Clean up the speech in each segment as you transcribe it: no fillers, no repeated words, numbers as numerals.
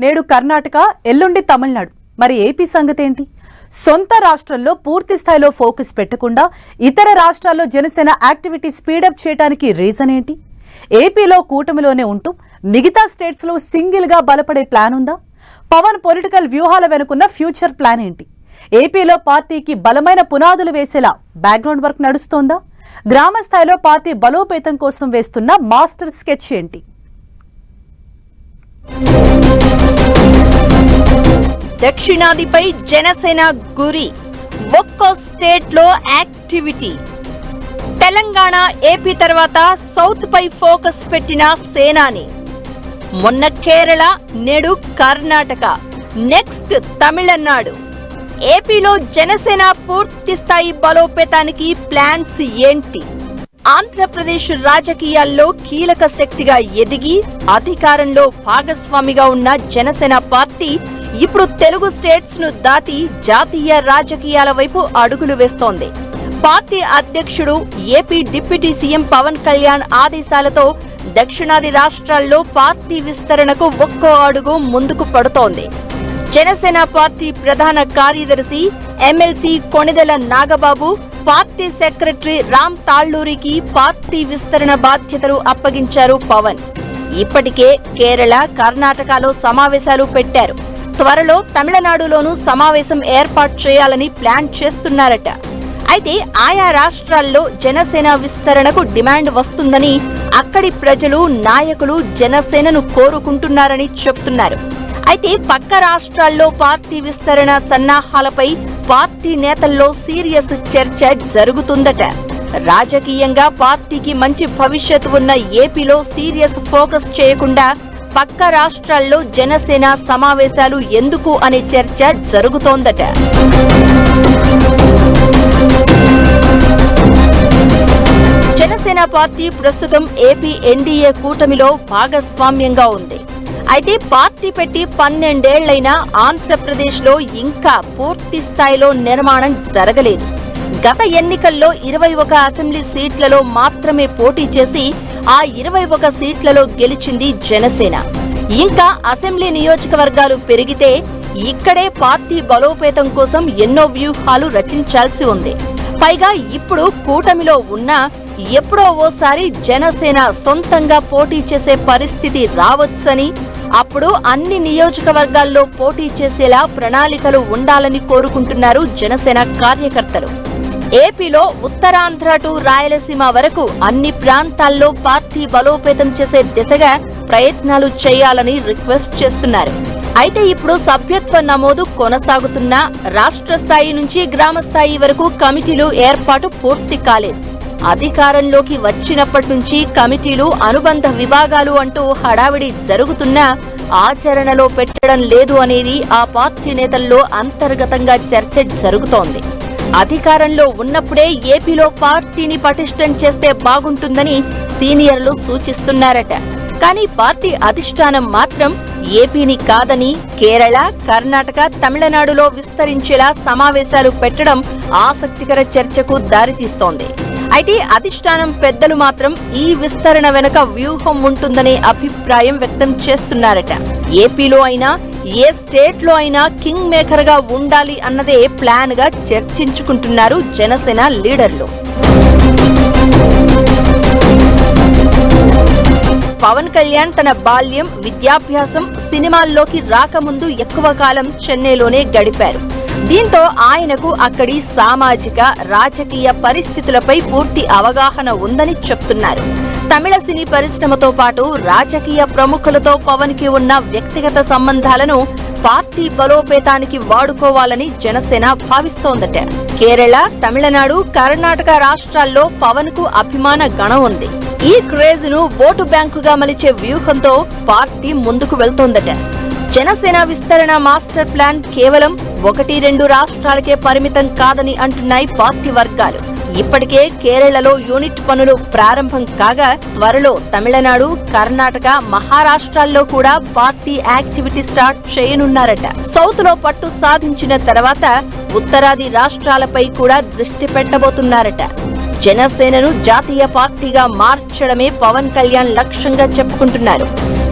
నేడు కర్ణాటక, ఎల్లుండి తమిళనాడు. మరి ఏపీ సంగతి ఏంటి? సొంత రాష్ట్రంలో పూర్తి స్థాయిలో ఫోకస్ పెట్టకుండా ఇతర రాష్ట్రాల్లో జనసేన యాక్టివిటీ స్పీడప్ చేయడానికి రీజన్ ఏంటి? ఏపీలో కూటమిలోనే ఉంటూ మిగతా స్టేట్స్ లో సింగిల్ గా బలపడే ప్లాన్ ఉందా? పవన్ పొలిటికల్ వ్యూహాల వెనుకున్న ఫ్యూచర్ ప్లాన్ ఏంటి? ఏపీలో పార్టీకి బలమైన పునాదులు వేసేలా బ్యాక్గ్రౌండ్ వర్క్ నడుస్తోందా? గ్రామ స్థాయిలో పార్టీ బలోపేతం కోసం వేస్తున్న మాస్టర్ స్కెచ్ ఏంటి? దక్షిణాదిపై జనసేన గురి, ఒక్కో స్టేట్ లో యాక్టివిటీ. తెలంగాణ, ఏపీ తర్వాత సౌత్ పై ఫోకస్ పెట్టిన సేనాని. మొన్న కేరళ, నేడు కర్ణాటక, నెక్స్ట్ తమిళనాడు. ఏపీలో జనసేన పూర్తి స్థాయి బలోపేతానికి ప్లాన్స్ ఏంటి? ఆంధ్రప్రదేశ్ రాజకీయాల్లో కీలక శక్తిగా ఎదిగి అధికారంలో భాగస్వామిగా ఉన్న జనసేన పార్టీ ఇప్పుడు తెలుగు స్టేట్స్ ను దాటి జాతీయ రాజకీయాల వైపు అడుగులు వేస్తోంది. పార్టీ అధ్యక్షుడు, AP deputy CM Pawan Kalyan ఆదేశాలతో దక్షిణాది రాష్ట్రాల్లో పార్టీ విస్తరణకు ఒక్కో అడుగు ముందుకు పడుతోంది. జనసేన పార్టీ ప్రధాన కార్యదర్శి MLC Konidela Nagababu, party secretary Ram తాళ్లూరికి పార్టీ విస్తరణ బాధ్యతలు అప్పగించారు పవన్. ఇప్పటికే కేరళ, కర్ణాటకలో సమావేశాలు పెట్టారు. త్వరలో తమిళనాడులోనూ సమావేశం ఏర్పాటు చేయాలని ప్లాన్ చేస్తున్నారట. అయితే ఆయా రాష్ట్రాల్లో జనసేన విస్తరణకు డిమాండ్ వస్తుందని అక్కడి ప్రజలు, నాయకులు జనసేనను కోరుకుంటున్నారని చెప్తున్నారు. అయితే పక్క రాష్ట్రాల్లో పార్టీ విస్తరణ సన్నాహాలపై పార్టీ నేతల్లో సీరియస్ చర్చ జరుగుతుందట. రాజకీయంగా పార్టీకి మంచి భవిష్యత్తు ఉన్న ఏపీలో సీరియస్ ఫోకస్ చేయకుండా పక్క రాష్ట్రాల్లో జనసేన సమావేశాలు ఎందుకు అనే చర్చ జరుగుతోందట. జనసేన పార్టీ ప్రస్తుతం ఏపీ ఎన్డీఏ కూటమిలో భాగస్వామ్యంగా ఉంది. అయితే పార్టీ పెట్టి 12 ఏళ్లైనా ఆంధ్రప్రదేశ్ లో ఇంకా పూర్తి స్థాయిలో నిర్మాణం జరగలేదు. గత ఎన్నికల్లో 21 అసెంబ్లీ సీట్లలో మాత్రమే పోటీ చేసి ఆ 21 సీట్లలో గెలిచింది జనసేన. ఇంకా అసెంబ్లీ నియోజకవర్గాలు పెరిగితే ఇక్కడే పార్టీ బలోపేతం కోసం ఎన్నో వ్యూహాలు రచించాల్సి ఉంది. పైగా ఇప్పుడు కూటమిలో ఉన్నా ఎప్పుడో ఓసారి జనసేన సొంతంగా పోటీ చేసే పరిస్థితి రావచ్చని, అప్పుడు అన్ని నియోజకవర్గాల్లో పోటీ చేసేలా ప్రణాళికలు ఉండాలని కోరుకుంటున్నారు జనసేన కార్యకర్తలు. ఏపీలో ఉత్తరాంధ్ర టు రాయలసీమ వరకు అన్ని ప్రాంతాల్లో పార్టీ బలోపేతం చేసే దిశగా ప్రయత్నాలు చేయాలని రిక్వెస్ట్ చేస్తున్నారు. అయితే ఇప్పుడు సభ్యత్వ నమోదు కొనసాగుతున్న రాష్ట్ర స్థాయి నుంచి గ్రామ స్థాయి వరకు కమిటీలు ఏర్పాటు పూర్తి కాలేదు. అధికారంలోకి వచ్చినప్పటి నుంచి కమిటీలు, అనుబంధ విభాగాలు అంటూ హడావిడి జరుగుతున్నా ఆచరణలో పెట్టడం లేదు అనేది ఆ పార్టీ నేతల్లో అంతర్గతంగా చర్చ జరుగుతోంది. అధికారంలో ఉన్నప్పుడే ఏపీలో పార్టీని పటిష్టం చేస్తే బాగుంటుందని సీనియర్లు సూచిస్తున్నారట. కానీ పార్టీ అధిష్టానం మాత్రం ఏపీని కాదని కేరళ, కర్ణాటక, తమిళనాడులో విస్తరించేలా సమావేశాలు పెట్టడం ఆసక్తికర చర్చకు దారితీస్తోంది. అయితే అధిష్టానం పెద్దలు మాత్రం ఈ విస్తరణ వెనుక వ్యూహం ఉంటుందనే అభిప్రాయం వ్యక్తం చేస్తున్నారట. ఏపీలో అయినా ఏ స్టేట్ లో అయినా కింగ్ మేకర్ గా ఉండాలి అన్నదే ప్లాన్ గా చర్చించుకుంటున్నారు జనసేన లీడర్లు. పవన్ కళ్యాణ్ తన బాల్యం, విద్యాభ్యాసం సినిమాల్లోకి రాకముందు ఎక్కువ కాలం చెన్నైలోనే గడిపారు. దీంతో ఆయనకు అక్కడి సామాజిక, రాజకీయ పరిస్థితులపై పూర్తి అవగాహన ఉందని చెప్తున్నారు. తమిళ సినీ పరిశ్రమతో పాటు రాజకీయ ప్రముఖులతో పవన్ కి ఉన్న వ్యక్తిగత సంబంధాలను పార్టీ బలోపేతానికి వాడుకోవాలని జనసేన భావిస్తోందట. కేరళ, తమిళనాడు, కర్ణాటక రాష్ట్రాల్లో పవన్ కు అభిమాన గణం ఉంది. ఈ క్రేజ్ ను ఓటు బ్యాంకుగా మలిచే వ్యూహంతో పార్టీ ముందుకు వెళ్తోందట. జనసేన విస్తరణ మాస్టర్ ప్లాన్ కేవలం 1-2 రాష్ట్రాలకే పరిమితం కాదని అంటున్నాయి పార్టీ వర్గాలు. ఇప్పటికే కేరళలో యూనిట్ పనులు ప్రారంభం కాగా త్వరలో తమిళనాడు, కర్ణాటక, మహారాష్ట్రాల్లో కూడా పార్టీ యాక్టివిటీ స్టార్ట్ చేయనున్నారట. సౌత్ లో పట్టు సాధించిన తర్వాత ఉత్తరాది రాష్ట్రాలపై కూడా దృష్టి పెట్టబోతున్నారట. జనసేనను జాతీయ పార్టీగా మార్చడమే పవన్ కళ్యాణ్ లక్ష్యంగా చెప్పుకుంటున్నారు.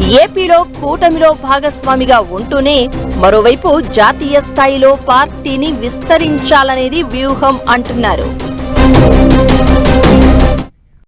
ఏపీలో కూటమిలో భాగస్వామిగా ఉంటూనే మరోవైపు జాతీయ స్థాయిలో పార్టీని విస్తరించాలనేది వ్యూహం అంటున్నారు.